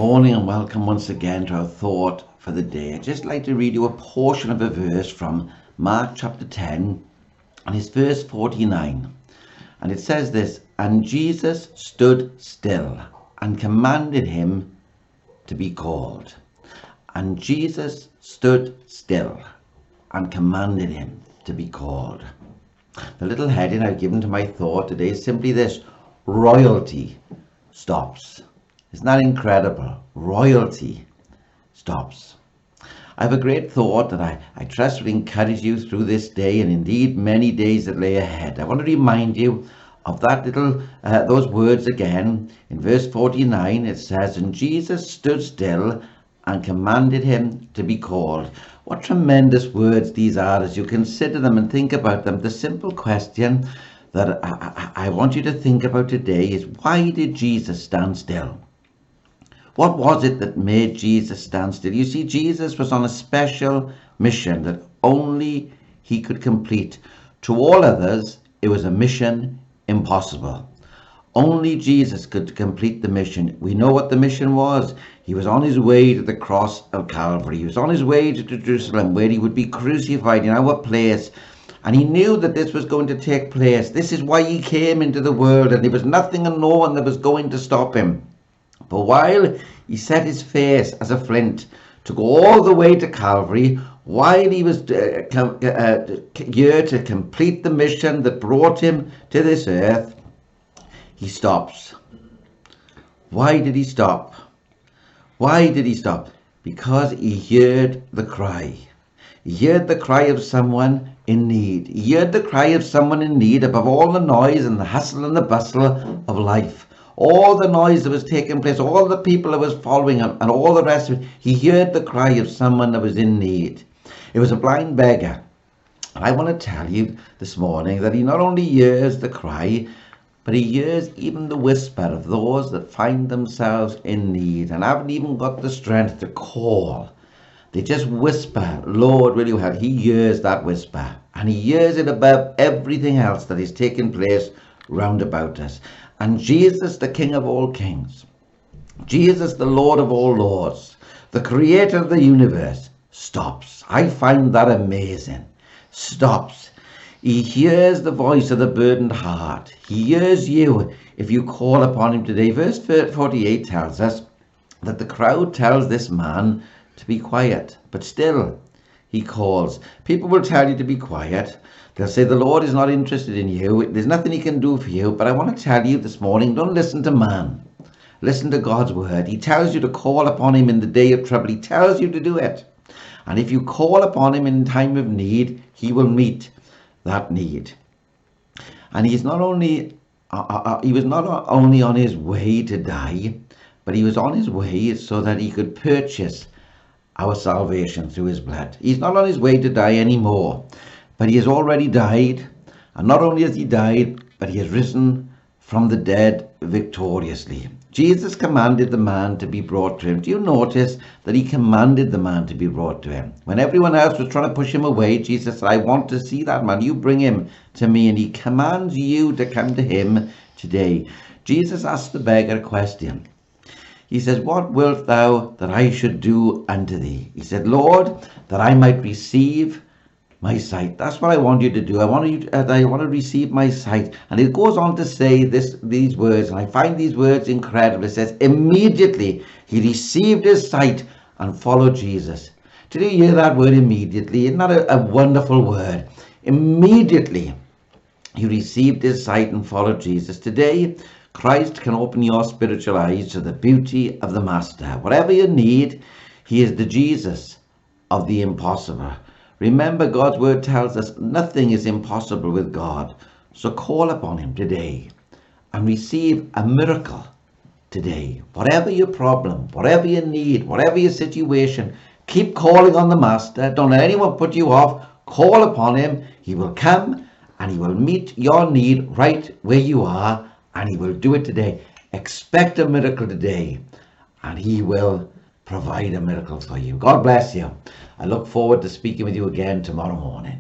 morning and welcome once again to our thought for the day. I'd just like to read you a portion of a verse from Mark chapter 10 and it's verse 49. And it says this, "And Jesus stood still and commanded him to be called." And Jesus stood still and commanded him to be called. The little heading I've given to my thought today is simply this: royalty stops. Isn't that incredible? Royalty stops. I have a great thought that I trust will encourage you through this day and indeed many days that lay ahead. I want to remind you of that little those words again. In verse 49 it says, "And Jesus stood still and commanded him to be called." What tremendous words these are as you consider them and think about them. The simple question that I want you to think about today is, why did Jesus stand still? What was it that made Jesus stand still? You see, Jesus was on a special mission that only he could complete. To all others, it was a mission impossible. Only Jesus could complete the mission. We know what the mission was. He was on his way to the cross of Calvary. He was on his way to Jerusalem, where he would be crucified in our place. And he knew that this was going to take place. This is why he came into the world, and there was nothing and no one that was going to stop him. But while he set his face as a flint to go all the way to Calvary, while he was here to complete the mission that brought him to this earth, he stops. Why did he stop? Why did he stop? Because he heard the cry. He heard the cry of someone in need. He heard the cry of someone in need above all the noise and the hustle and the bustle of life. All the noise that was taking place, all the people that was following him and all the rest of it, he heard the cry of someone that was in need. It was a blind beggar. And I want to tell you this morning that he not only hears the cry, but he hears even the whisper of those that find themselves in need and haven't even got the strength to call. They just whisper, "Lord, will you help?" He hears that whisper, and he hears it above everything else that is taking place round about us. And Jesus, the King of all kings, Jesus, the Lord of all lords, the creator of the universe, stops. I find that amazing. Stops. He hears the voice of the burdened heart. He hears you if you call upon him today. Verse 48 tells us that the crowd tells this man to be quiet, but still he calls. People will tell you to be quiet. They'll say the Lord is not interested in you. There's nothing he can do for you. But I want to tell you this morning, don't listen to man. Listen to God's word. He tells you to call upon him in the day of trouble. He tells you to do it. And if you call upon him in time of need, he will meet that need. And he was not only on his way to die, but he was on his way so that he could purchase our salvation through his blood. He's not on his way to die anymore, but he has already died. And not only has he died, but he has risen from the dead victoriously. Jesus commanded the man to be brought to him. Do you notice that he commanded the man to be brought to him? When everyone else was trying to push him away, Jesus said, "I want to see that man. You bring him to me." And he commands you to come to him today. Jesus asked the beggar a question. He says, "What wilt thou that I should do unto thee?" He said, "Lord, that I might receive my sight." That's what I want you to do. I want to receive my sight. And it goes on to say these words, and I find these words incredible. It says, immediately he received his sight and followed Jesus. Did you hear that word, immediately? Isn't that a wonderful word? Immediately he received his sight and followed Jesus. Today, Christ can open your spiritual eyes to the beauty of the Master. Whatever you need, he is the Jesus of the impossible. Remember, God's word tells us nothing is impossible with God. So call upon him today and receive a miracle today. Whatever your problem, whatever your need, whatever your situation, keep calling on the Master. Don't let anyone put you off. Call upon him. He will come and he will meet your need right where you are, and he will do it today. Expect a miracle today, and he will provide a miracle for you. God bless you. I look forward to speaking with you again tomorrow morning.